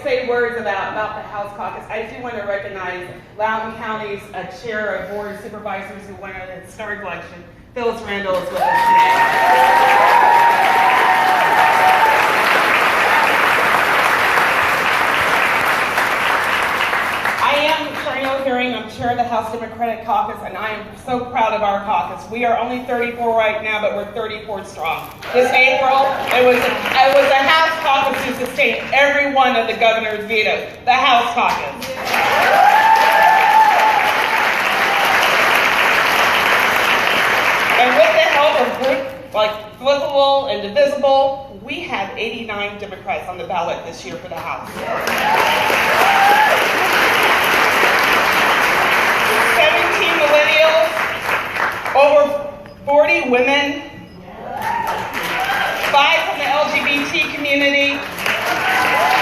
say words about the House Caucus, I do want to recognize Loudoun County's Chair of Board of Supervisors who won a historic election. Phyllis Randall is with us today. I'm chair of the House Democratic Caucus, and I am so proud of our caucus. We are only 34 right now, but we're 34 strong. This April, it was a House caucus to sustain every one of the governor's vetoes. The House caucus. And with the help of groups like Flippable and Divisible, we have 89 Democrats on the ballot this year for the House. 17 millennials, over 40 women, 5 from the LGBT community.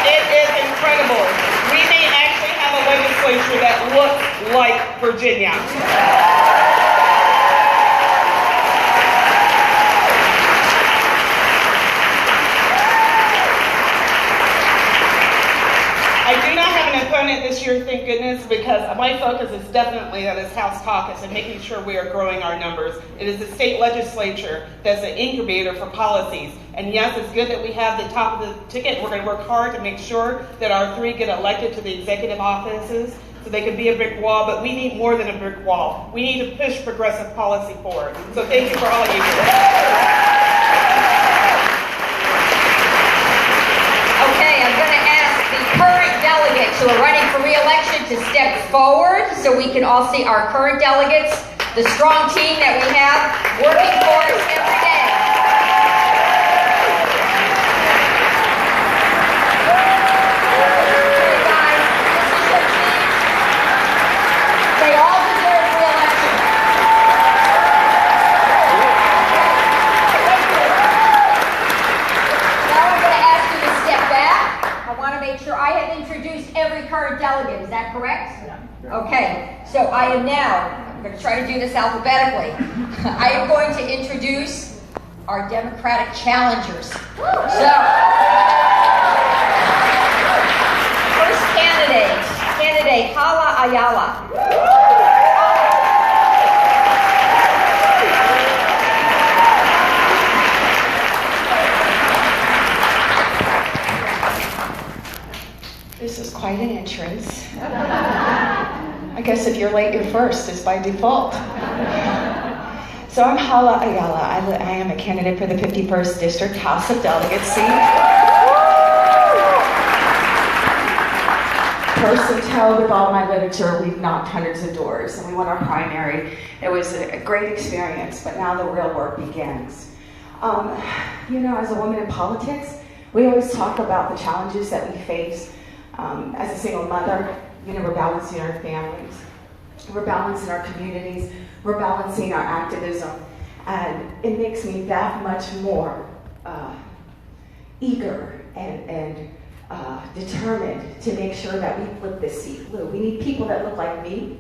It is incredible. We may actually have a legislature that looks like Virginia. I do not have an opponent this year, thank goodness, because my focus is definitely on this House caucus and making sure we are growing our numbers. It is the state legislature that's an incubator for policies. And yes, it's good that we have the top of the ticket. We're going to work hard to make sure that our 3 get elected to the executive offices so they can be a brick wall, but we need more than a brick wall. We need to push progressive policy forward. So thank you for all you do. Okay, I'm going to ask the current delegates who are running for re-election to step forward so we can all see our current delegates, the strong team that we have working for us every day. Guys, this is your team. They all deserve re-election. Now I'm going to ask you to step back. I want to make sure I have introduced every current delegate. Is that correct? Yeah. Okay. So I am now, I'm going to try to do this alphabetically. I am going to introduce our Democratic challengers. So, first candidate Hala Ayala. This is quite an entrance. I guess if you're late, you're first, is by default. So I'm Hala Ayala. I am a candidate for the 51st District House of Delegates seat. Person tell with all my literature, we've knocked hundreds of doors, and we won our primary. It was a great experience, but now the real work begins. As a woman in politics, we always talk about the challenges that we face. As a single mother, we're balancing our families, we're balancing our communities, we're balancing our activism, and it makes me that much more eager and determined to make sure that we flip this seat blue. We need people that look like me,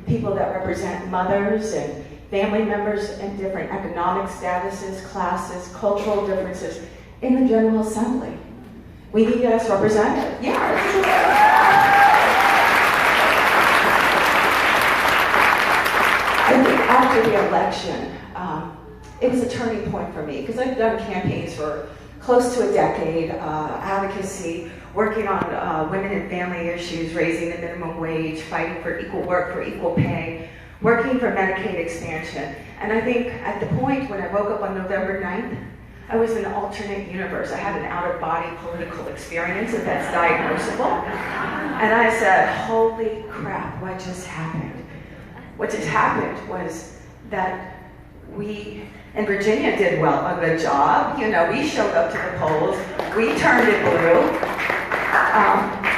people that represent mothers and family members in different economic statuses, classes, cultural differences in the General Assembly. We need us represented. Yeah. I think after the election, it was a turning point for me because I've done campaigns for close to a decade, advocacy, working on women and family issues, raising the minimum wage, fighting for equal work for equal pay, working for Medicaid expansion. And I think at the point when I woke up on November 9th, I was in an alternate universe. I had an out-of-body political experience, if that's diagnosable. And I said, holy crap, what just happened? What just happened was that we, in Virginia, did a good job. We showed up to the polls. We turned it blue.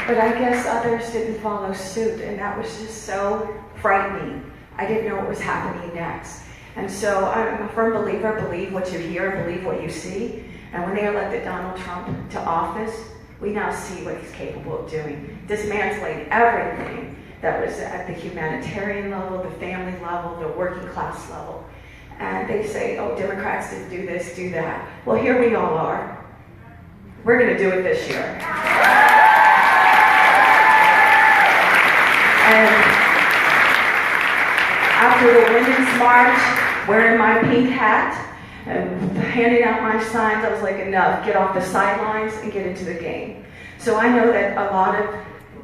But I guess others didn't follow suit, and that was just so frightening. I didn't know what was happening next. And so I'm a firm believer, believe what you hear, believe what you see. And when they elected Donald Trump to office, we now see what he's capable of doing. Dismantling everything that was at the humanitarian level, the family level, the working class level. And they say, oh, Democrats didn't do this, do that. Well, here we all are. We're gonna do it this year. after the Women's March, wearing my pink hat, and handing out my signs. I was like, enough, get off the sidelines and get into the game. So I know that a lot of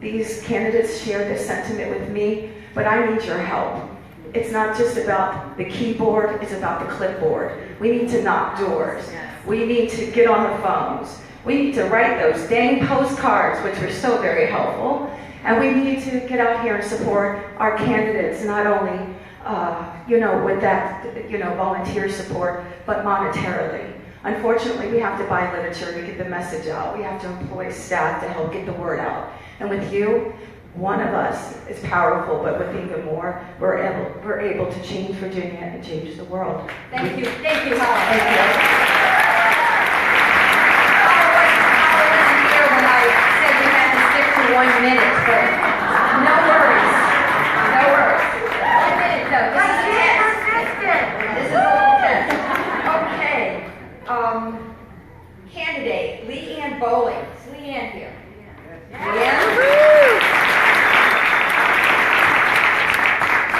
these candidates share this sentiment with me, but I need your help. It's not just about the keyboard, it's about the clipboard. We need to knock doors. We need to get on the phones. We need to write those dang postcards, which are so very helpful. And we need to get out here and support our candidates, not only with that, volunteer support, but monetarily. Unfortunately, we have to buy literature to get the message out. We have to employ staff to help get the word out. And with you, one of us is powerful, but with even more, we're able to change Virginia and change the world. Thank you, Helen. Thank you. I wasn't here when I said you had to stick to 1 minute, but no worries. No worries. 1 minute though. This is a test. This is a little test. Okay. Candidate Leanne Bowling. Is Leanne here? Leanne?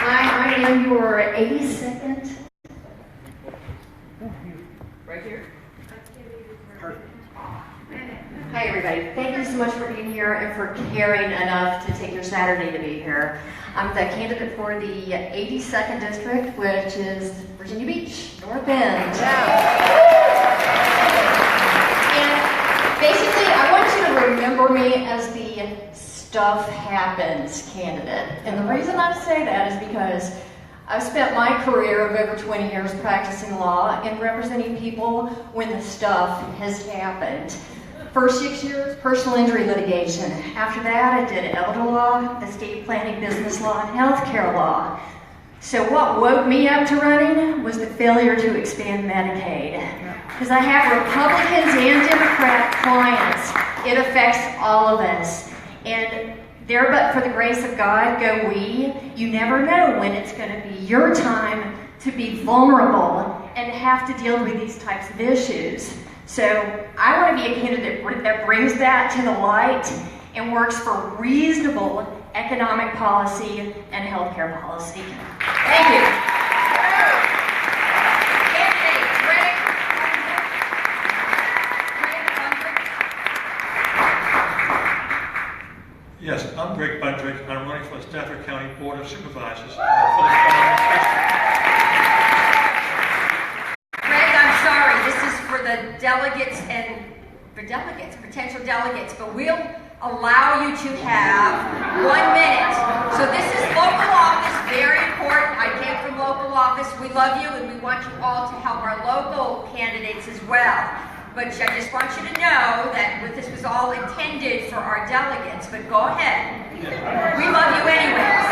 I am your 82nd. Right here. Hi, everybody. Thank you so much for being here and for caring enough to take your Saturday to be here. I'm the candidate for the 82nd District, which is Virginia Beach, North End. And basically, I want you to remember me as the stuff happens candidate. And the reason I say that is because I've spent my career of over 20 years practicing law and representing people when the stuff has happened. First 6 years, personal injury litigation. After that, I did elder law, estate planning, business law, and healthcare law. So what woke me up to running was the failure to expand Medicaid. Because I have Republicans and Democrat clients. It affects all of us. And there, but for the grace of God, go we. You never know when it's going to be your time to be vulnerable and have to deal with these types of issues. So I want to be a candidate that brings that to the light and works for reasonable economic policy and healthcare policy. Thank you. Yes, I'm Greg Buntrick, and I'm running for the Stafford County Board of Supervisors for the County District. Greg, I'm sorry, this is for the delegates and potential delegates, but we'll allow you to have 1 minute. So this is local office, very important. I came from local office. We love you, and we want you all to help our local candidates as well. But I just want you to know that this was all intended for our delegates, but go ahead. We love you anyways.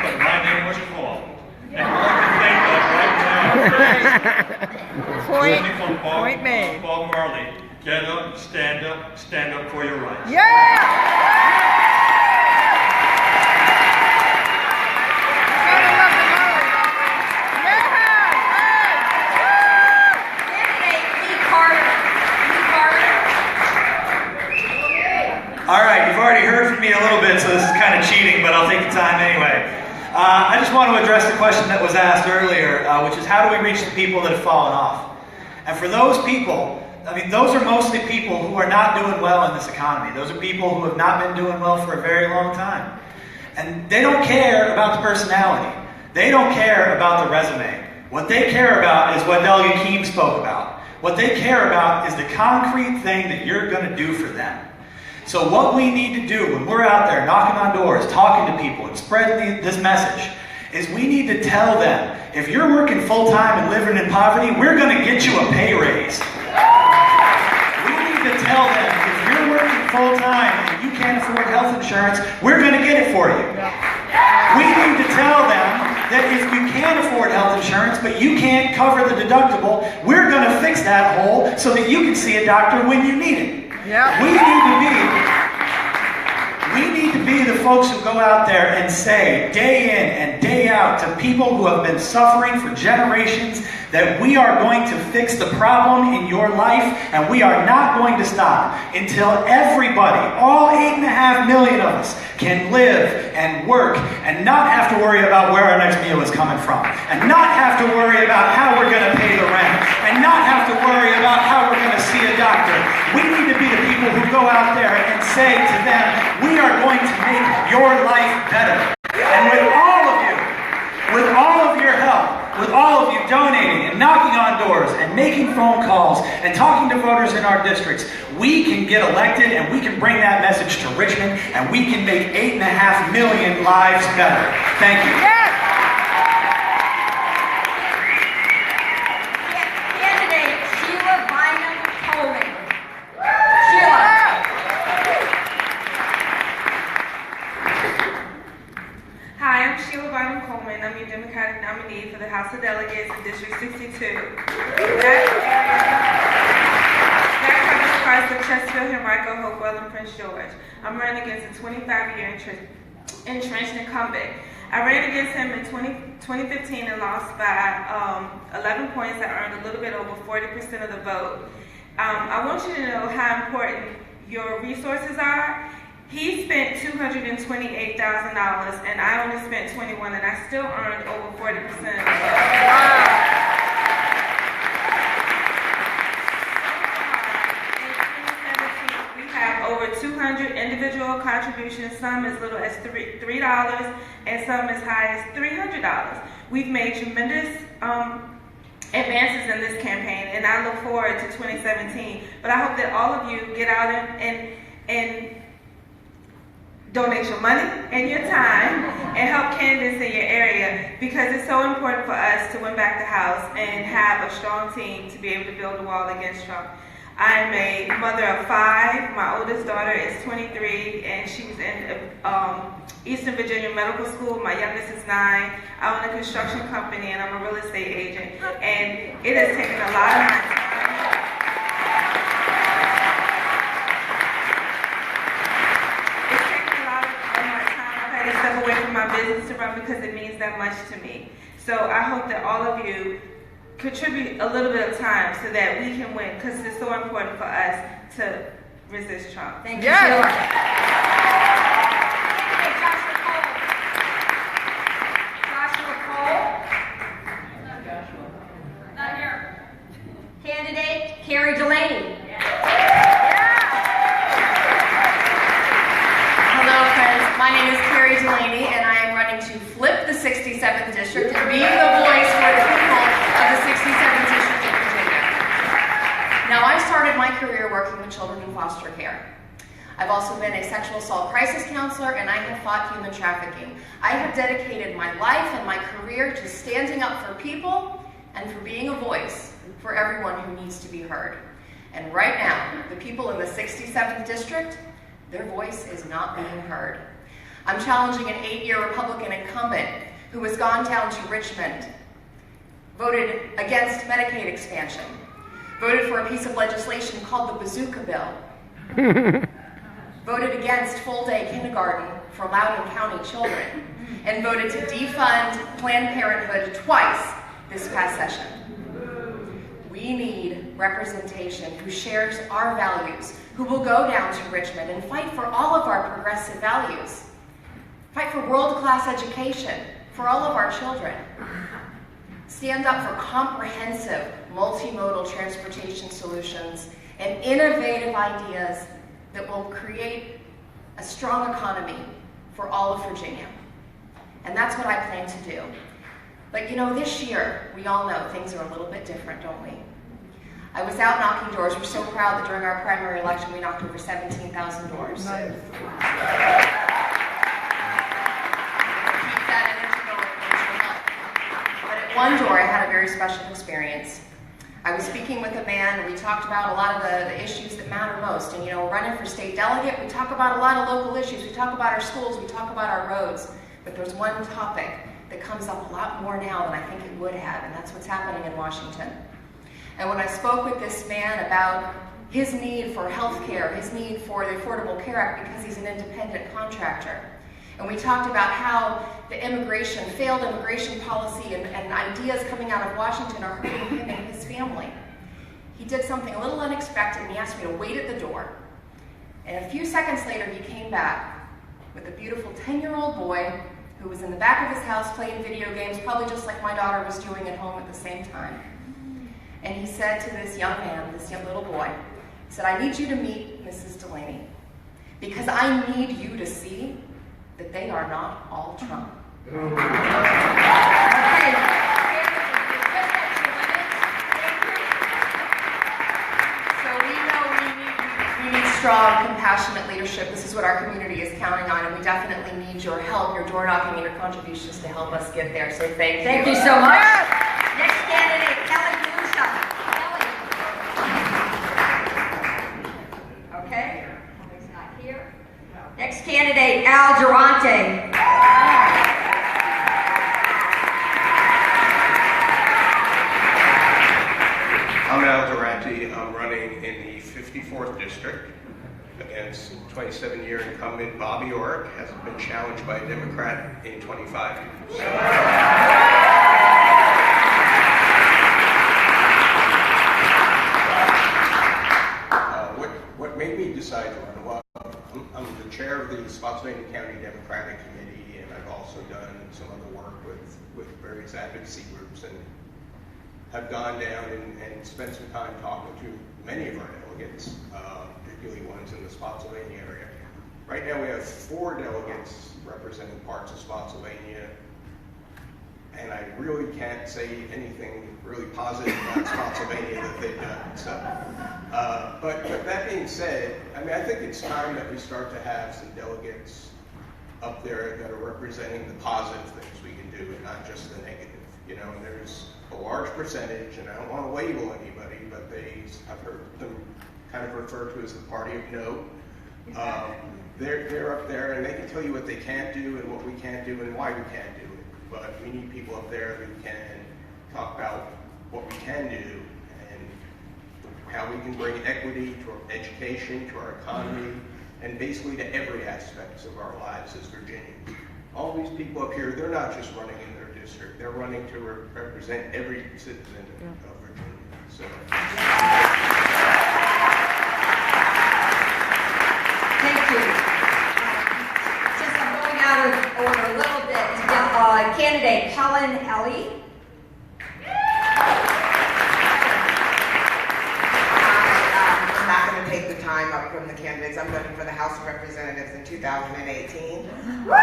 But my name was Paul, and all I can think of right now Point made. Paul Marley. Get up, stand up for your rights. Yeah! All right, you've already heard from me a little bit, so this is kind of cheating, but I'll take the time anyway. I just want to address the question that was asked earlier, which is how do we reach the people that have fallen off? And for those people, those are mostly people who are not doing well in this economy. Those are people who have not been doing well for a very long time. And they don't care about the personality. They don't care about the resume. What they care about is what Delegate Keem spoke about. What they care about is the concrete thing that you're going to do for them. So what we need to do when we're out there knocking on doors, talking to people, and spreading this message, is we need to tell them, if you're working full-time and living in poverty, we're going to get you a pay raise. We need to tell them, if you're working full-time and you can't afford health insurance, we're going to get it for you. We need to tell them that if you can afford health insurance, but you can't cover the deductible, we're going to fix that hole so that you can see a doctor when you need it. Yeah. We need to be the folks who go out there and say, day in and day out, out to people who have been suffering for generations that we are going to fix the problem in your life, and we are not going to stop until everybody, all 8.5 million of us, can live and work and not have to worry about where our next meal is coming from, and not have to worry about how we're going to pay the rent, and not have to worry about how we're going to see a doctor. We need to be the people who go out there and say to them, we are going to make your life better. And with all of you, with all of your help, with all of you donating and knocking on doors and making phone calls and talking to voters in our districts, we can get elected and we can bring that message to Richmond, and we can make 8.5 million lives better. Thank you. Candidate Sheila Bynum Coleman. Sheila. Hi, I'm Sheila Bynum Coleman. I'm your Democratic nominee for the House of Delegates in District 62. That covers parts of Chesterfield, Henrico, Hopewell, and Prince George. I'm running against a 25-year entrenched incumbent. I ran against him in 2015 and lost by 11 points. I earned a little bit over 40% of the vote. I want you to know how important your resources are. He spent $228,000 and I only spent $21,000, and I still earned over 40% of the vote. In 2017, we have over 200 individual contributions, some as little as $3 and some as high as $300. We've made tremendous advances in this campaign, and I look forward to 2017. But I hope that all of you get out and donate your money and your time and help candidates in your area, because it's so important for us to win back the House and have a strong team to be able to build a wall against Trump. I'm a mother of 5. My oldest daughter is 23 and she's in Eastern Virginia Medical School. My youngest is 9. I own a construction company and I'm a real estate agent. And it has taken a lot of my time. Step away from my business to run because it means that much to me. So I hope that all of you contribute a little bit of time so that we can win, because it's so important for us to resist Trump. Thank you, Sheila. Joshua Cole. Not here. Candidate Carrie Delaney. My name is Carrie Delaney, and I am running to flip the 67th District and be the voice for the people of the 67th District of Virginia. Now, I started my career working with children in foster care. I've also been a sexual assault crisis counselor, and I have fought human trafficking. I have dedicated my life and my career to standing up for people and for being a voice for everyone who needs to be heard. And right now, the people in the 67th District, their voice is not being heard. I'm challenging an 8-year Republican incumbent who has gone down to Richmond, voted against Medicaid expansion, voted for a piece of legislation called the Bazooka Bill, voted against full-day kindergarten for Loudoun County children, and voted to defund Planned Parenthood twice this past session. We need representation who shares our values, who will go down to Richmond and fight for all of our progressive values. Fight for world-class education for all of our children. Stand up for comprehensive multimodal transportation solutions and innovative ideas that will create a strong economy for all of Virginia. And that's what I plan to do. But you know, this year, we all know things are a little bit different, don't we? I was out knocking doors. We're so proud that during our primary election, we knocked over 17,000 doors. Nice. But at one door, I had a very special experience. I was speaking with a man, and we talked about a lot of the issues that matter most. And you know, running for state delegate, we talk about a lot of local issues. We talk about our schools, we talk about our roads. But there's one topic that comes up a lot more now than I think it would have, and that's what's happening in Washington. And when I spoke with this man about his need for health care, his need for the Affordable Care Act because he's an independent contractor, And we talked about how the failed immigration policy and ideas coming out of Washington are hurting him and his family. He did something a little unexpected, and he asked me to wait at the door. And a few seconds later, he came back with a beautiful 10-year-old boy who was in the back of his house playing video games, probably just like my daughter was doing at home at the same time. And he said to this young man, this young little boy, he said, "I need you to meet Mrs. Delaney, because I need you to see that they are not all Trump." Okay. So we know we need strong, compassionate leadership. This is what our community is counting on, and we definitely need your help, your door knocking, and your contributions to help us get there. So thank you. Thank you so much. Next candidate, Kelly Galusha. Kelly. Okay. Kelly's not here. Next candidate, Al Durante. I'm Al Durante. I'm running in the 54th District against 27-year incumbent Bobby Orrick. Hasn't been challenged by a Democrat in 25 years. What made me decide to run? Well, I'm the chair of the Spotsylvania County Democratic Committee, and I've also done some other work with various advocacy groups, and have gone down and spent some time talking to many of our delegates, particularly ones in the Spotsylvania area. Right now we have 4 delegates representing parts of Spotsylvania, and I really can't say anything really positive about Spotsylvania that they've done. So, but that being said, I mean, I think it's time that we start to have some delegates up there that are representing the positive things we can do and not just the negative. You know, and there's a large percentage, and I don't want to label anybody, but I've heard them kind of referred to as the party of no. They're up there, and they can tell you what they can't do and what we can't do and why we can't do it. But we need people up there who can talk about what we can do and how we can bring equity to our education, to our economy, and basically to every aspect of our lives as Virginians. All these people up here, they're not just running in their district, they're running to represent every citizen of Virginia. So. Thank you. Since I'm going out of order a little bit, to get candidate Helen Ellie. I'm not going to take the time up from the candidates. I'm running for the House of Representatives in 2018. For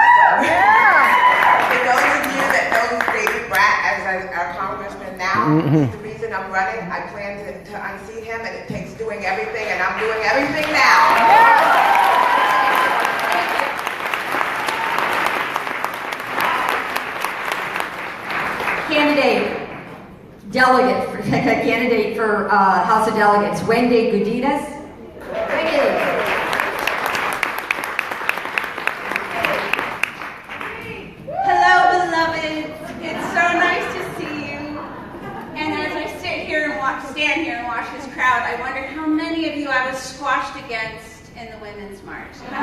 those of you that know David Bratt as our congressman now, the reason I'm running, I plan to unseat him, and it takes doing everything, and I'm doing everything now. Candidate for House of Delegates, Wendy Gudinez. Wendy. Hello, beloveds. It's so nice to see you. And as I stand here and watch this crowd, I wondered how many of you I was squashed against in the Women's March. I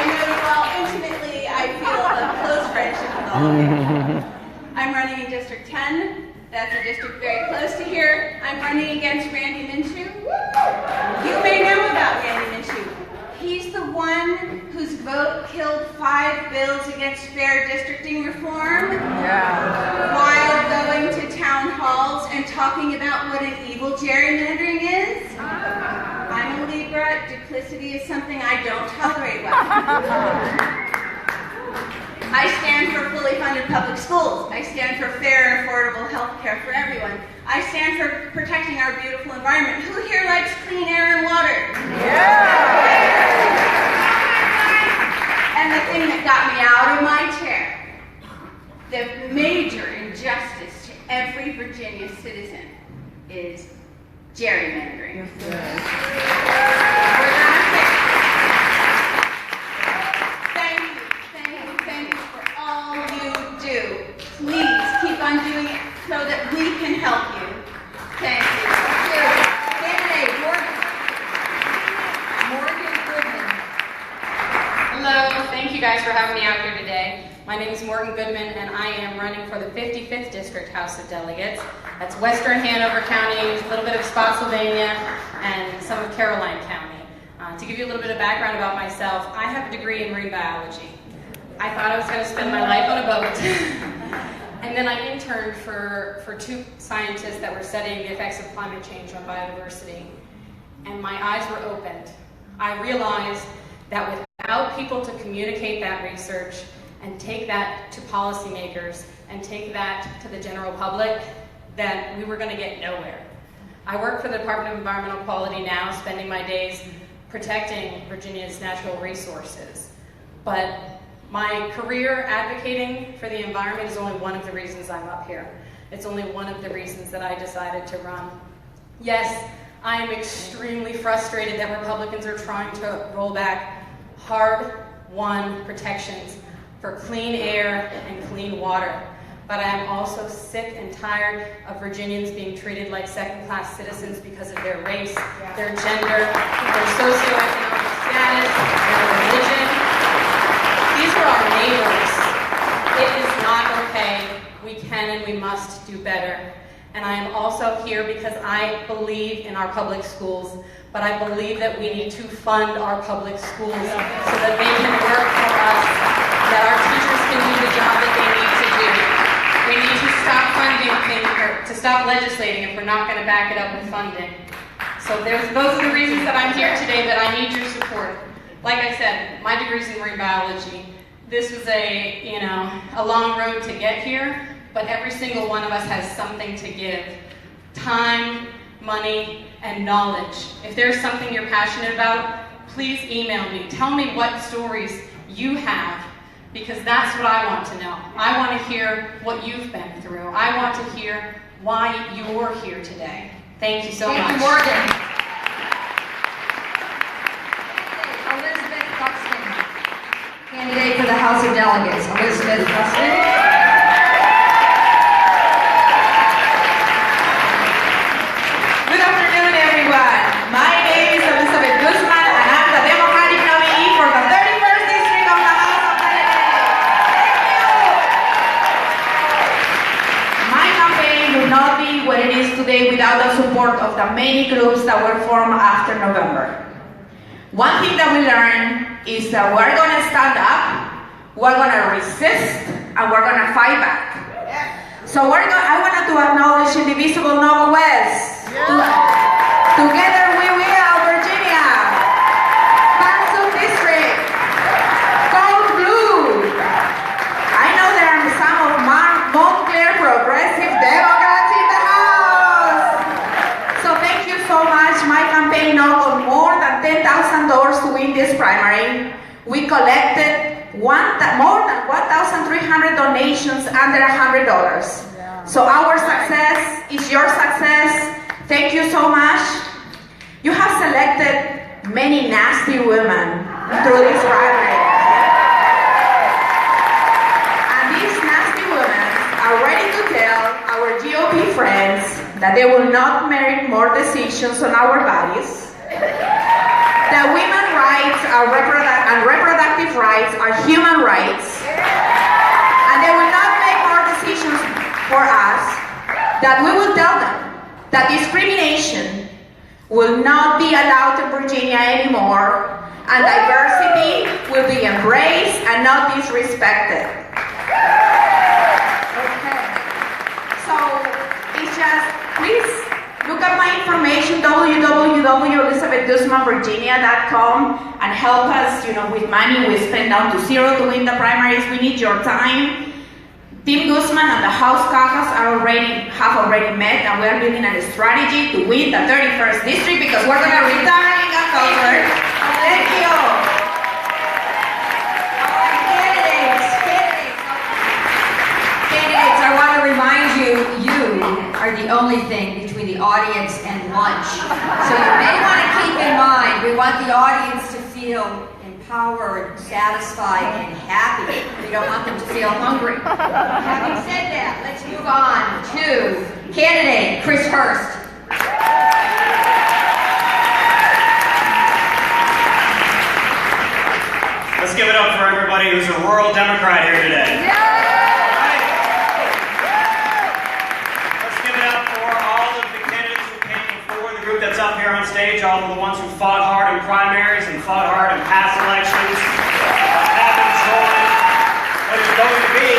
know you all intimately. I feel a close friendship with all of you. I'm running in District 10. That's a district very close to here. I'm running against Randy Minshew. You may know about Randy Minshew. He's the one whose vote killed 5 bills against fair districting reform while going to town halls and talking about what an evil gerrymandering is. I'm a Libra. Duplicity is something I don't tolerate well. I stand for fully funded public schools. I stand for fair and affordable health care for everyone. I stand for protecting our beautiful environment. Who here likes clean air and water? And the thing that got me out of my chair, the major injustice to every Virginia citizen is gerrymandering. Please keep on doing it so that we can help you. Thank you. Candidate Morgan Goodman. guys for having me out here today. My name is Morgan Goodman, and I am running for the 55th District House of Delegates. That's Western Hanover County, a little bit of Spotsylvania, and some of Caroline County. To give you a little bit of background about myself, I have a degree in marine biology. I thought I was going to spend my life on a boat. And then I interned for two scientists that were studying the effects of climate change on biodiversity. And my eyes were opened. I realized that without people to communicate that research and take that to policymakers and take that to the general public, that we were going to get nowhere. I work for the Department of Environmental Quality now, spending my days protecting Virginia's natural resources. But my career advocating for the environment is only one of the reasons I'm up here. It's only one of the reasons that I decided to run. Yes, I am extremely frustrated that Republicans are trying to roll back hard-won protections for clean air and clean water. But I am also sick and tired of Virginians being treated like second-class citizens because of their race, their gender, their socioeconomic status, their religion. These are our neighbors. It is not okay. We can and we must do better. And I am also here because I believe in our public schools, but I believe that we need to fund our public schools so that they can work for us, that our teachers can do the job that they need to do. We need to stop funding things, or to stop legislating if we're not going to back it up with funding. So those are the reasons that I'm here today, that I need your support. Like I said, my degree's in marine biology. This was a long road to get here, but every single one of us has something to give. Time, money, and knowledge. If there's something you're passionate about, please email me. Tell me what stories you have, because that's what I want to know. I want to hear what you've been through. I want to hear why you're here today. Thank you so much. Thank you, Morgan. Elizabeth Buxton, candidate for the House of Delegates. Elizabeth Buxton. My name is Elizabeth Guzman, and I'm the Democratic nominee for the 31st District of the House of Delegates. My campaign would not be what it is today without the support of the many groups that were formed after November. One thing that we learned is that we're going to stand up, we're going to resist, and we're going to fight back. So I wanted to acknowledge Indivisible Nova West. Together we will, Virginia. Council District. Code Blue. I know there are some of Montclair progressive Democrats in the House. So thank you so much. My campaign knocked on more than 10,000 doors to win this primary. We collected more than 1,300 donations under $100. So our success is your success. Thank you so much. You have selected many nasty women through this primary. And these nasty women are ready to tell our GOP friends that they will not make more decisions on our bodies, that women's rights are reproductive rights are human rights, and they will not make more decisions for us, that we will tell them that discrimination will not be allowed in Virginia anymore, and diversity will be embraced and not disrespected. Okay. So it's just, please look at my information, www.elizabethguzmanvirginia.com, and help us, with money. We spend down to zero to win the primaries. We need your time. Team Guzman and the House caucus have already met, and we're building a strategy to win the 31st district because we're going to retire in October. Thank you. Candidates, I want to remind you, you are the only thing between the audience and lunch. So you may want to keep in mind, we want the audience to feel empowered, satisfied, and happy. We don't want them to feel hungry. Having said that, let's move on to candidate Chris Hurst. Let's give it up for everybody who's a rural Democrat here today. Let's give it up for all of the candidates who came before, the group that's up here on stage, all of the ones who fought hard in primaries and fought hard in past elections, haven't joined what is going to be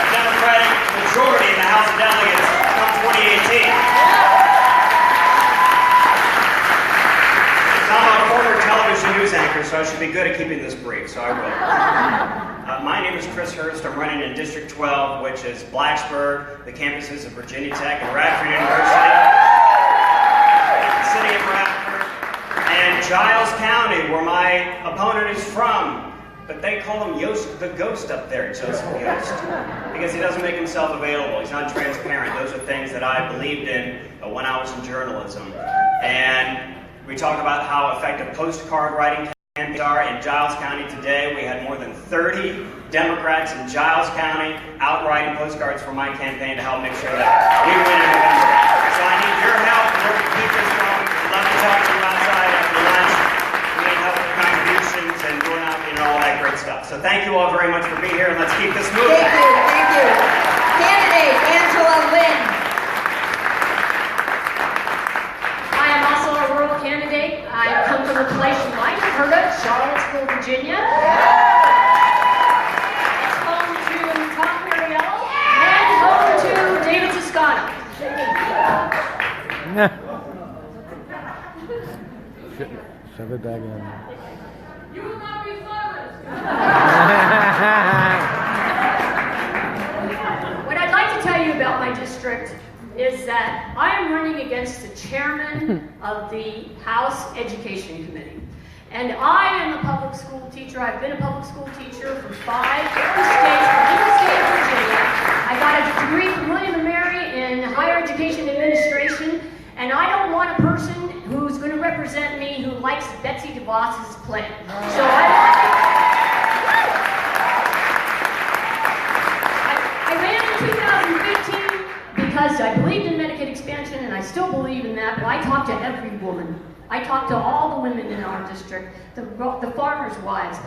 a Democratic majority in the House of Delegates come 2018. I'm a former television news anchor, so I should be good at keeping this brief, so I will. My name is Chris Hurst. I'm running in District 12, which is Blacksburg, the campuses of Virginia Tech and Radford University, the city of Radford, and Giles County, where my opponent is from. But they call him Yost the Ghost up there, Joseph Yost, because he doesn't make himself available. He's not transparent. Those are things that I believed in when I was in journalism. And we talk about how effective postcard writing campaigns are in Giles County today. We had more than 30 Democrats in Giles County out writing postcards for my campaign to help make sure that we win in November. So I need your help in order to keep this going. We'd love to talk to you outside after lunch. We need help with contributions and going out, all that great stuff. So thank you all very much for being here, and let's keep this moving. Thank you. Candidate Angela Lynn. Candidate. I come from a place you might have heard of, Charlottesville, Virginia. It's home to Tom Perriello and home to David Toscano. Shove it back in. You will not be silenced. What I'd like to tell you about my district is that I am running against the chairman of the House Education Committee. And I am a public school teacher. I've been a public school teacher for 5 different states, within the state of Virginia. I got a degree from William & Mary in higher education administration, and I don't want a person who's going to represent me who likes Betsy DeVos's plan. So I ran in 2015 because I believed in Medicaid expansion, and I still believe in that, but I talked to every woman. I talked to all the women in our district, the farmers' wives,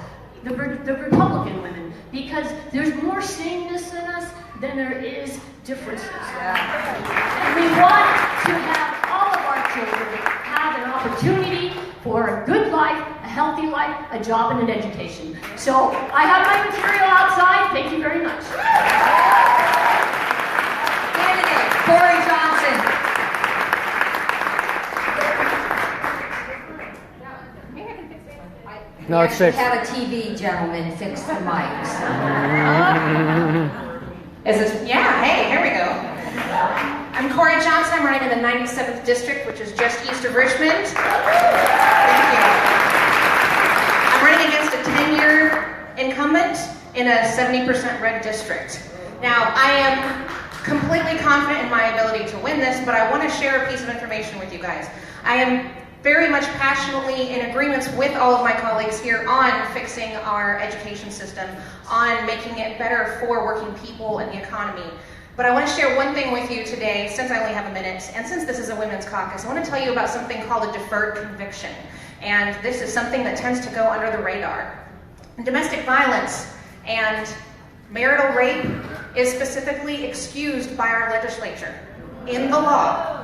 the Republican women, because there's more sameness in us than there is differences. And we want to have all of our children have an opportunity for a good life, a healthy life, a job, and an education. So I have my material outside. Thank you very much. Corey Johnson. No, it's 6. Have a TV gentleman fix the mics. Is this? Yeah, hey, here we go. I'm Corey Johnson. I'm running in the 97th district, which is just east of Richmond. Thank you. I'm running against a 10-year incumbent in a 70% red district. Now, I am completely confident in my ability to win this, but I want to share a piece of information with you guys. I am very much passionately in agreements with all of my colleagues here on fixing our education system, on making it better for working people and the economy. But I want to share one thing with you today, since I only have a minute, and since this is a women's caucus, I want to tell you about something called a deferred conviction. And this is something that tends to go under the radar. Domestic violence and marital rape is specifically excused by our legislature in the law.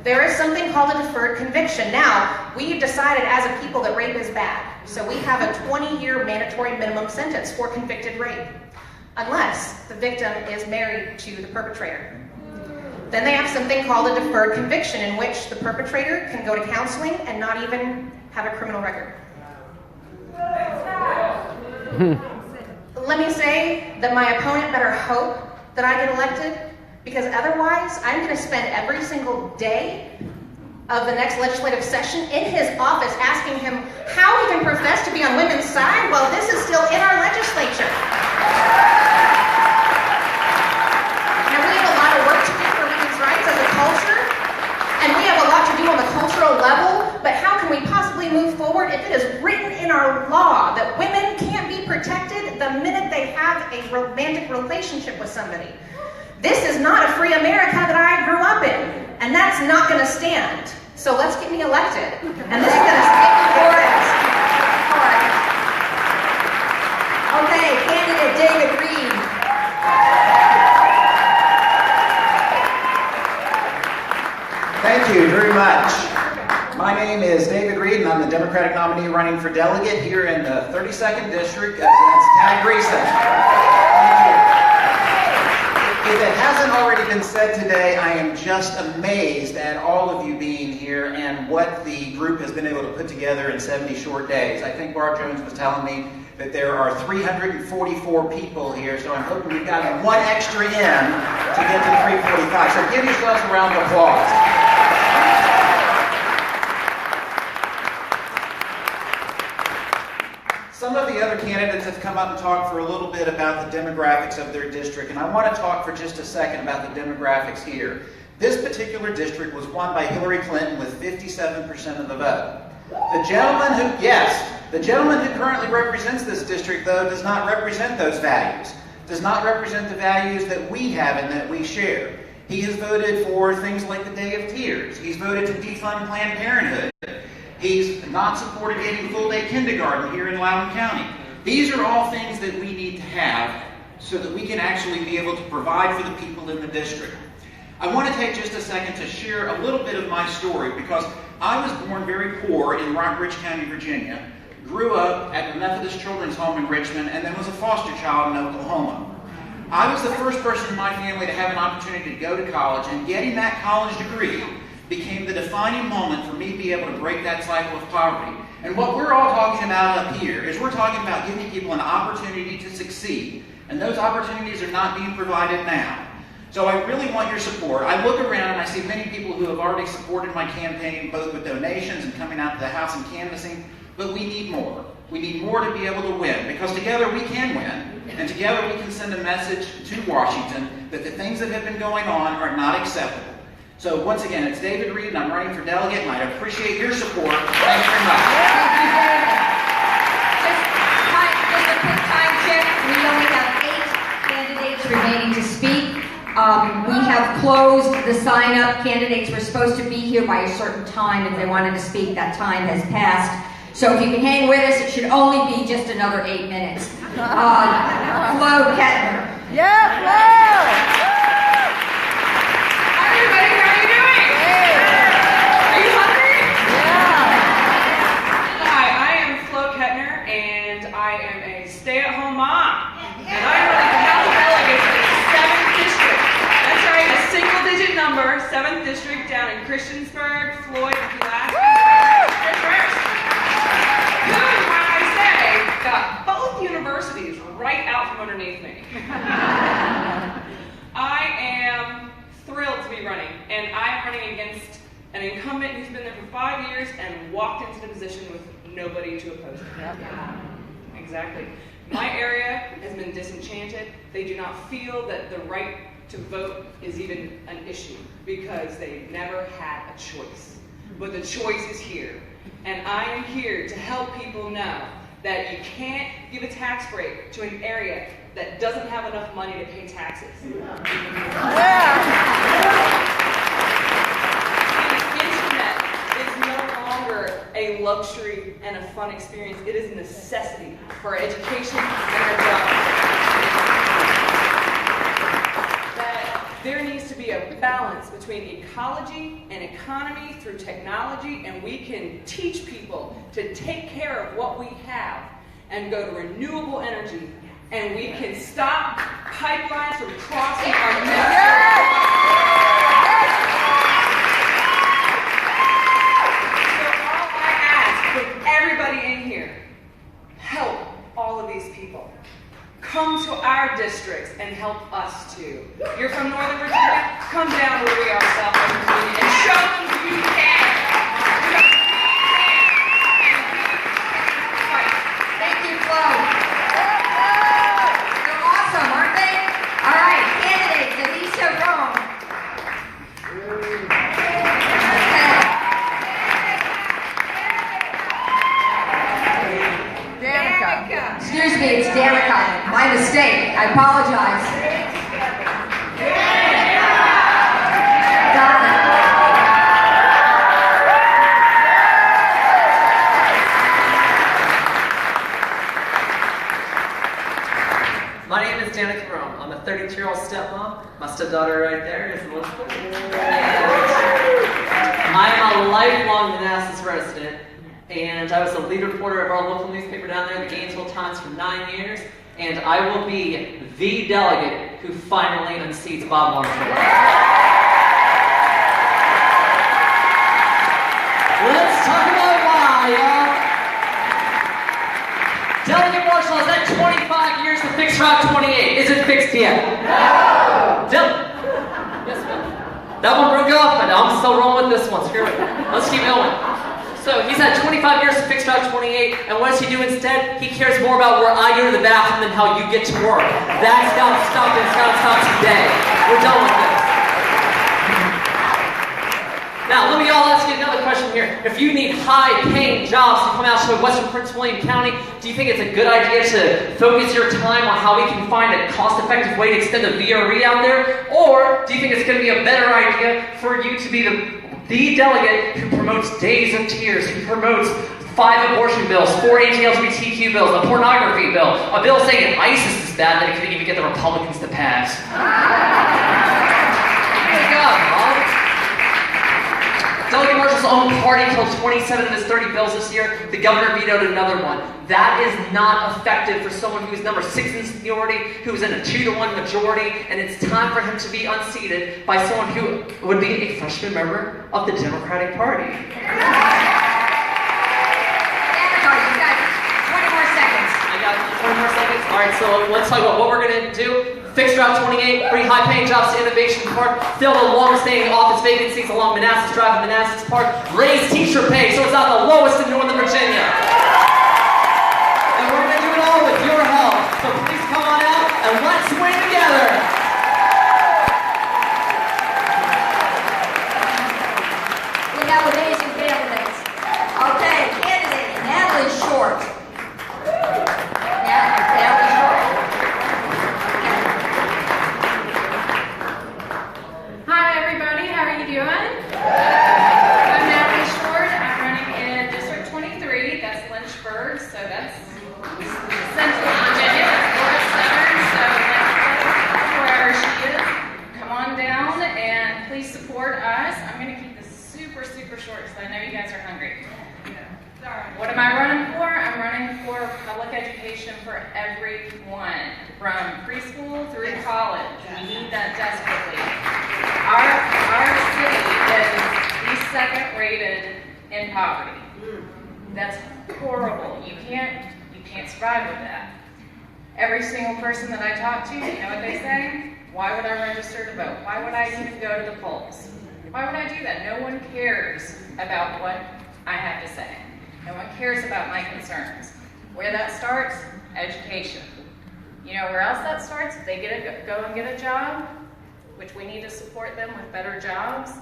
There is something called a deferred conviction. Now, we've decided as a people that rape is bad, so we have a 20-year mandatory minimum sentence for convicted rape, unless the victim is married to the perpetrator. Then they have something called a deferred conviction, in which the perpetrator can go to counseling and not even have a criminal record. Let me say that my opponent better hope that I get elected, because otherwise I'm going to spend every single day of the next legislative session in his office asking him how he can profess to be on women's side while this is still in our legislature. Now, we have a lot of work to do for women's rights as a culture, and we have a lot to do on the cultural level, but how can we possibly move forward if it is written in our law that women can't be protected the minute they have a romantic relationship with somebody? This is not a free America that I grew up in, and that's not going to stand. So let's get me elected, and this is going to take me forward. is David Reed, and I'm the Democratic nominee running for delegate here in the 32nd District against Tag If it hasn't already been said today, I am just amazed at all of you being here and what the group has been able to put together in 70 short days. I think Barb Jones was telling me that there are 344 people here, so I'm hoping we've got one extra in to get to 345. So give yourselves a round of applause. Some of the other candidates have come up and talked for a little bit about the demographics of their district, and I want to talk for just a second about the demographics here. This particular district was won by Hillary Clinton with 57% of the vote. The gentleman who currently represents this district, though, does not represent those values, does not represent the values that we have and that we share. He has voted for things like the Day of Tears. He's voted to defund Planned Parenthood. He's not supported getting full-day kindergarten here in Loudoun County. These are all things that we need to have so that we can actually be able to provide for the people in the district. I want to take just a second to share a little bit of my story because I was born very poor in Rock Ridge County, Virginia, grew up at the Methodist Children's Home in Richmond, and then was a foster child in Oklahoma. I was the first person in my family to have an opportunity to go to college, and getting that college degree became the defining moment for me to be able to break that cycle of poverty. And what we're all talking about up here is we're talking about giving people an opportunity to succeed. And those opportunities are not being provided now. So I really want your support. I look around and I see many people who have already supported my campaign, both with donations and coming out to the House and canvassing, but we need more. We need more to be able to win, because together we can win, and together we can send a message to Washington that the things that have been going on are not acceptable. So once again, it's David Reed, and I'm running for delegate, and I appreciate your support. Thanks very much. Thank you very much. Just a quick time check. We only have 8 candidates remaining to speak. We have closed the sign-up. Candidates were supposed to be here by a certain time if they wanted to speak. That time has passed. So if you can hang with us, it should only be just another 8 minutes. Flo Kettner. Yeah, Flo! Everybody, how are you doing? Are you hungry? Hi, I am Flo Kettner, and I am a stay-at-home mom. And I'm running for House of Delegates in the 7th District. That's right, a single-digit number, 7th District, down in Christiansburg, Floyd, and Pulaski. Who, when I say, got both universities right out from underneath me. I am thrilled to be running, and I'm running against an incumbent who's been there for 5 years and walked into the position with nobody to oppose him. Exactly. My area has been disenchanted. They do not feel that the right to vote is even an issue because they never had a choice. But the choice is here, and I am here to help people know that you can't give a tax break to an area that doesn't have enough money to pay taxes. The internet is no longer a luxury and a fun experience. It is a necessity for our education and our jobs. That there needs to be a balance between ecology and economy through technology, and we can teach people to take care of what we have and go to renewable energy. And we can stop pipelines from crossing our national. So all I ask from everybody in here, help all of these people. Come to our districts and help us too. You're from Northern Virginia? Come down where we are, South Virginia, and show them you can. Thank you, Flo. Excuse me, it's Danica. My mistake. I apologize. My name is Danica Rome. I'm a 32-year-old stepmom. My stepdaughter right there is Leesburg. I'm a lifelong Manassas resident, and I was a lead reporter of our local newspaper down there, the Gainesville Times, for 9 years, and I will be the delegate who finally unseats Bob Marshall. Let's talk about why, y'all. Delegate Marshall has had 25 years to fix Route 28. Is it fixed yet? No! Yes, ma'am. That one broke off, but I'm still rolling with this one. Screw it. Let's keep going. So he's had 25 years to fix Route 28, and what does he do instead? He cares more about where I go to the bathroom than how you get to work. That's got to stop, and it's got to stop today. We're done with this. Now, let me all ask you another question here. If you need high-paying jobs to come out to Western Prince William County, do you think it's a good idea to focus your time on how we can find a cost-effective way to extend the VRE out there? Or do you think it's going to be a better idea for you to be the delegate who promotes Days of Tears, who promotes 5 abortion bills, 4 anti-LGBTQ bills, a pornography bill, a bill saying ISIS is bad that it couldn't even get the Republicans to pass? Good God, Bob. Delegate Marshall's own party killed 27 of his 30 bills this year. The governor vetoed another one. That is not effective for someone who is number 6 in seniority, who is in a 2-to-1 majority, and it's time for him to be unseated by someone who would be a freshman member of the Democratic Party. Danica, you got 20 more seconds. I got 20 more seconds? All right, so let's talk about what we're going to do. Fix Route 28, bring high-paying jobs to Innovation Park, fill the long-standing office vacancies along Manassas Drive and Manassas Park, raise teacher pay so it's not the lowest in Northern Virginia. And we're going to do it all with your help. So please come on out and let's win together. We have amazing candidates. Okay, candidate Natalie Short. Natalie Short. Hi everybody, how are you doing? I'm Natalie Short. I'm running in District 23. That's Lynchburg, so that's Central Virginia. That's North Southern, so that's wherever she is. Come on down and please support us. I'm going to keep this super, super short because I know you guys are hungry. What am I running for? I'm running for public education for everyone, from preschool through college. We need that desperately. Our city is the 2nd rated in poverty. That's horrible. You can't survive with that. Every single person that I talk to, you know what they say? Why would I register to vote? Why would I even go to the polls? Why would I do that? No one cares about what I have to say. No one cares about my concerns. Where that starts? Education. You know where else that starts? If they go and get a job, which we need to support them with better jobs.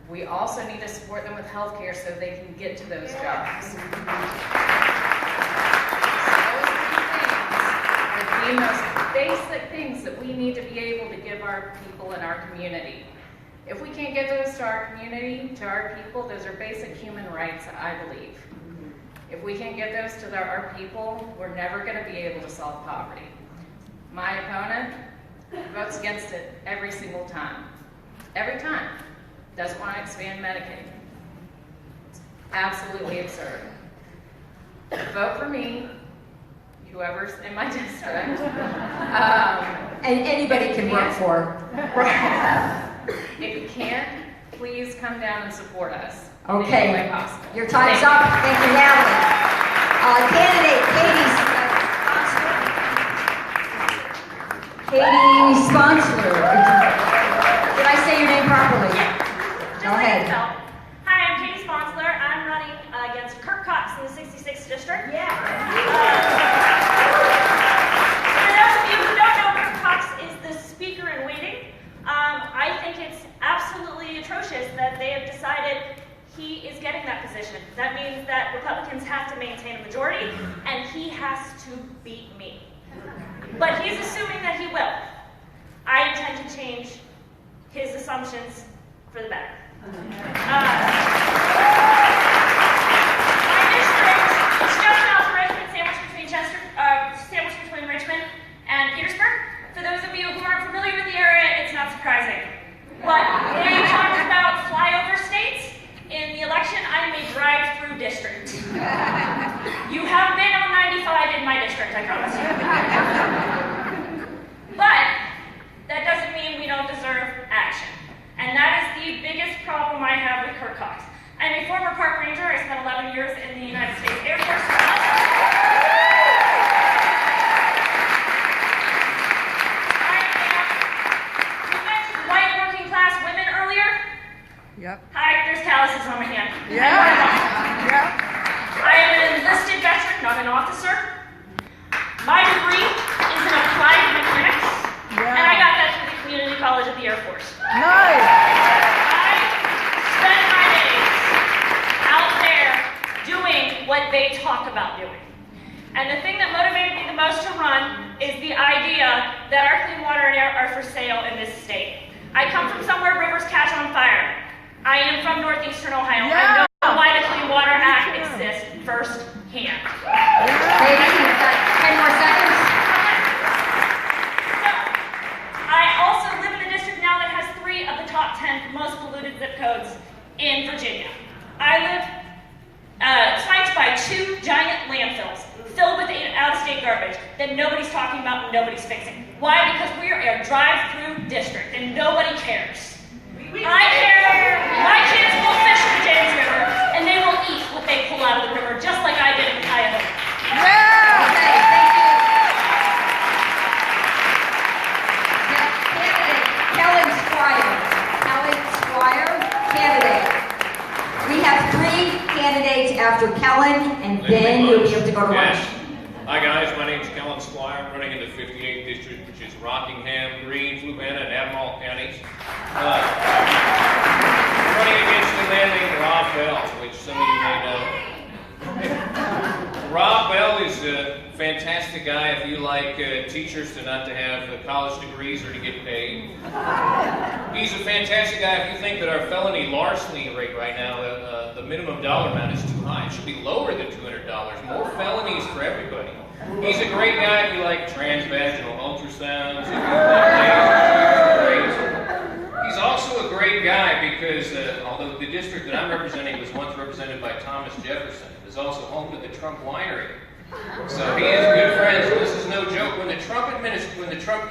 We also need to support them with health care so they can get to those jobs. So those 2 things are the most basic things that we need to be able to give our people in our community. If we can't get those to our community, to our people, those are basic human rights, I believe. If we can't get those to our people, we're never going to be able to solve poverty. My opponent votes against it every single time. Every time. Doesn't want to expand Medicaid. It's absolutely absurd. Vote for me, whoever's in my district. And anybody can work for. Right. If you can't, please come down and support us. Okay. In any way possible. Your time's up. Thank you, Natalie. Candidate Katie Sponsler. Did I say your name properly? Go ahead. Hi, I'm Katie Sponsler. I'm running against Kirk Cox in the 66th district. Yeah. For those of you who don't know, Kirk Cox is the speaker in waiting. I think it's absolutely atrocious that they have decided he is getting that position. That means that Republicans have to maintain a majority, and he has to beat me. But he's assuming that he will. I intend to change his assumptions for the better. My district is just south of Richmond, sandwiched between Richmond and Petersburg. For those of you who aren't familiar with the area, it's not surprising. But when you talked about flyover states, in the election, I am a drive-through district. You have been on 95 in my district, I promise you. But that doesn't mean we don't deserve action. And that is the biggest problem I have with Kurt Cox. I'm a former park ranger. I spent 11 years in the United States Air Force. You mentioned white working class women earlier. Yep. Hi, there's calluses on my hand. Yeah. Yeah. I am an enlisted veteran, not an officer. My degree is in applied mechanics, and I got that through the community college of the Air Force. Nice. I spend my days out there doing what they talk about doing. And the thing that motivated me the most to run is the idea that our clean water and air are for sale in this state. I come from somewhere rivers catch on fire. I am from northeastern Ohio. I know why the Clean Water Act exists firsthand. Thank you. 10 more seconds. So, I also live in a district now that has 3 of the top 10 most polluted zip codes in Virginia. I live flanked by 2 giant landfills filled with out-of-state garbage that nobody's talking about and nobody's fixing. Why? Because we are a drive-through district and nobody cares. I care. My kids will fish in the James River and they will eat what they pull out of the river, just like I did in Idaho. Yeah! Okay, thank you. Candidate, Kellen Squire. Kellen Squire, candidate. We have 3 candidates after Kellen, and then you'll be able to go to lunch. Hi guys, my name is Kellen Squire. I'm running in the 58th district, which is Rockingham, Green, Fluvanna, and Admiral counties. Running against a man named Rob Bell, which some of you may know. Rob Bell is a fantastic guy if you like teachers to not to have college degrees or to get paid. He's a fantastic guy if you think that our felony larceny rate right now, the minimum dollar amount is too high. It should be lower than $200. More felonies for everybody. He's a great guy if you like transvaginal ultrasounds, if you like He's also a great guy because although the district that I'm representing was once represented by Thomas Jefferson, it is also home to the Trump Winery. So he is good friends. This is no joke. When the Trump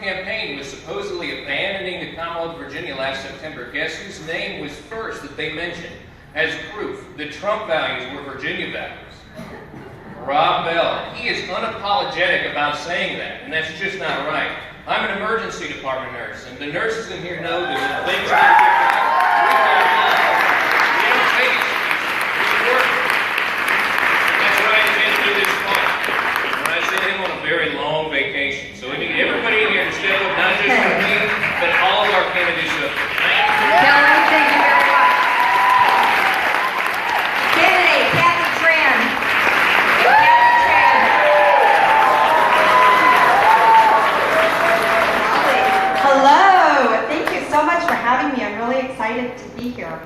campaign was supposedly abandoning the Commonwealth of Virginia last September, guess whose name was first that they mentioned as proof? The Trump values were Virginia values. Rob Bell. He is unapologetic about saying that, and that's just not right. I'm an emergency department nurse, and the nurses in here know that when things get we don't take it. We work. That's why I intend to do this fall. When I send him on a very long vacation. So we need everybody in here to step up, not just for me, but all of our candidates up. Kelly, thank you very much. Candidate, Kathy Tran. Hello, thank you so much for having me. I'm really excited to be here.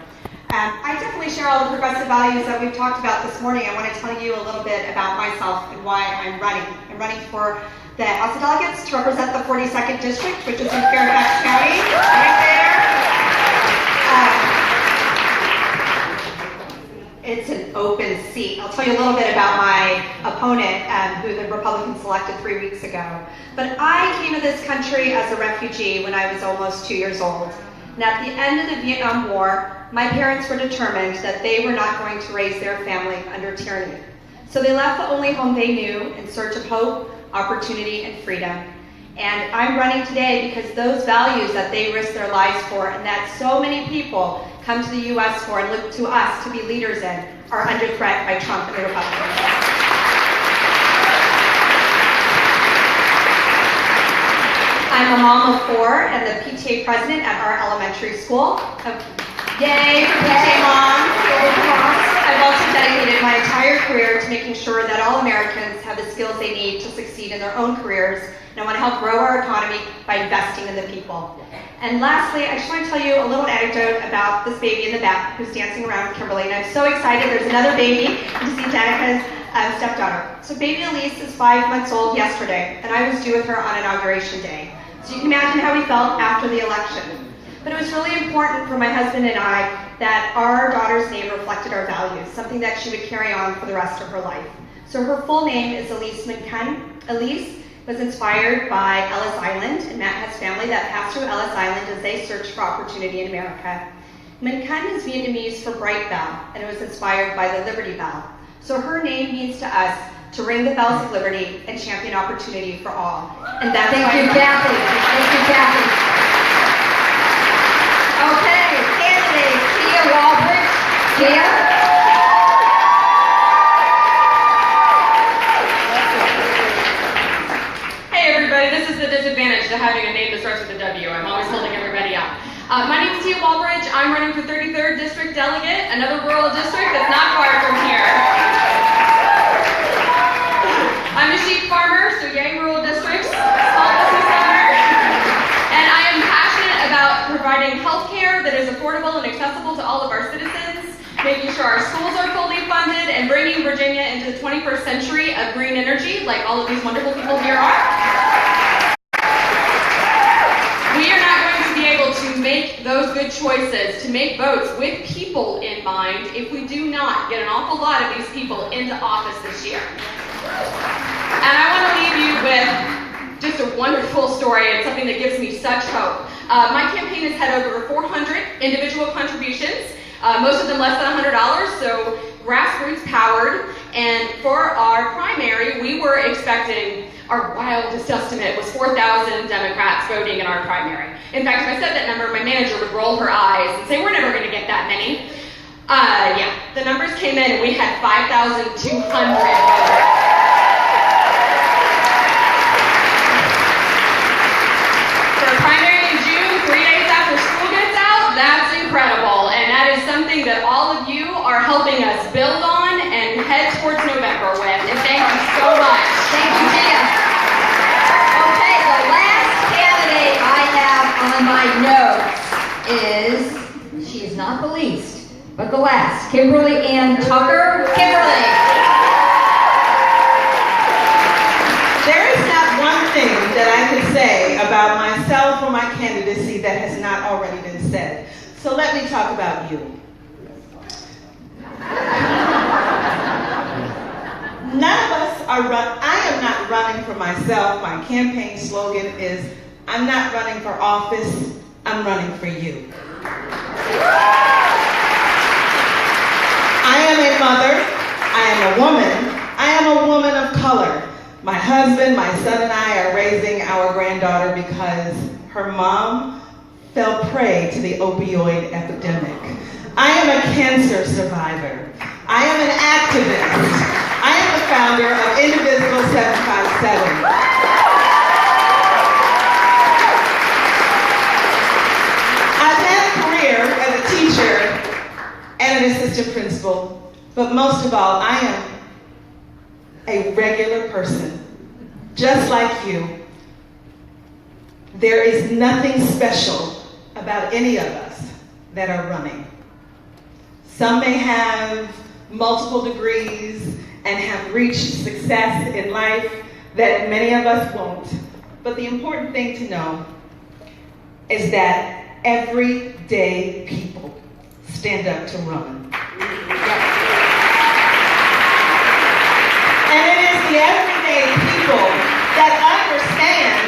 I definitely share all the progressive values that we've talked about this morning. I want to tell you a little bit about myself and why I'm running. I'm running for the House of Delegates to represent the 42nd District, which is in Fairfax County, right there. It's an open seat. I'll tell you a little bit about my opponent, who the Republicans selected 3 weeks ago. But I came to this country as a refugee when I was almost 2 years old. And at the end of the Vietnam War, my parents were determined that they were not going to raise their family under tyranny. So they left the only home they knew in search of hope, opportunity, and freedom. And I'm running today because those values that they risked their lives for and that so many people come to the U.S. for and look to us to be leaders in are under threat by Trump and the Republicans. I'm a mom of 4 and the PTA president at our elementary school. Yay for PTA moms. I've also dedicated my entire career to making sure that all Americans have the skills they need to succeed in their own careers, and I want to help grow our economy by investing in the people. And lastly, I just want to tell you a little anecdote about this baby in the back who's dancing around with Kimberly, and I'm so excited. There's another baby. You see Danica's stepdaughter. So baby Elise is 5 months old yesterday, and I was due with her on Inauguration Day. So you can imagine how we felt after the election. But it was really important for my husband and I that our daughter's name reflected our values, something that she would carry on for the rest of her life. So her full name is Elise McCunn. Elise was inspired by Ellis Island, and Matt has family that passed through Ellis Island as they searched for opportunity in America. McCunn is Vietnamese for bright bell, and it was inspired by the Liberty Bell. So her name means to us to ring the bells of liberty and champion opportunity for all. And that's Thank you, Kathy. Thank you, Kathy. Okay, candidate Tia Walbridge. Tia? Hey everybody, this is the disadvantage to having a name that starts with a W. I'm always holding everybody up. My name is Tia Walbridge. I'm running for 33rd District Delegate, another rural district that's not far from here. I'm a sheep farmer, so yay rural districts, small business owner. And I am passionate about providing health care that is affordable and accessible to all of our citizens, making sure our schools are fully funded, and bringing Virginia into the 21st century of green energy, like all of these wonderful people here are. We are not going to be able to make those good choices, to make votes with people in mind, if we do not get an awful lot of these people into office this year. And I want to leave you with just a wonderful story and something that gives me such hope. My campaign has had over 400 individual contributions, most of them less than $100, so grassroots powered. And for our primary, we were expecting, our wildest estimate was 4,000 Democrats voting in our primary. In fact, if I said that number, my manager would roll her eyes and say, we're never going to get that many. Yeah, the numbers came in and we had 5,200 voters. For a primary in June, 3 days after school gets out, that's incredible. And that is something that all of you are helping us build on and head towards November with. And thank you so much. Thank you, Tia. Okay, the last candidate I have on my notes is, she is not the least, but the last, Kimberly Ann Tucker. Kimberly. There is not one thing that I could say about myself or my candidacy that has not already been said. So let me talk about you. None of us are I am not running for myself. My campaign slogan is, I'm not running for office, I'm running for you. I am a mother, I am a woman, I am a woman of color. My husband, my son, and I are raising our granddaughter because her mom fell prey to the opioid epidemic. I am a cancer survivor. I am an activist. I am the founder of Indivisible 757. I've had a career as a teacher and an assistant principal, but most of all, I am a regular person, just like you. There is nothing special about any of us that are running. Some may have multiple degrees and have reached success in life that many of us won't. But the important thing to know is that everyday people stand up to run. And it is the everyday people that understand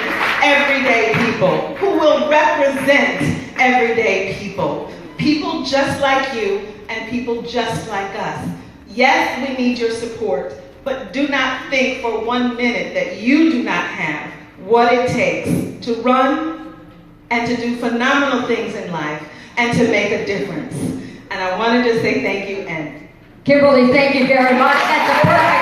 everyday people, who will represent everyday people. People just like you and people just like us. Yes, we need your support, but do not think for 1 minute that you do not have what it takes to run and to do phenomenal things in life and to make a difference. And I wanted to say thank you, and Kimberly, thank you very much. That's a perfect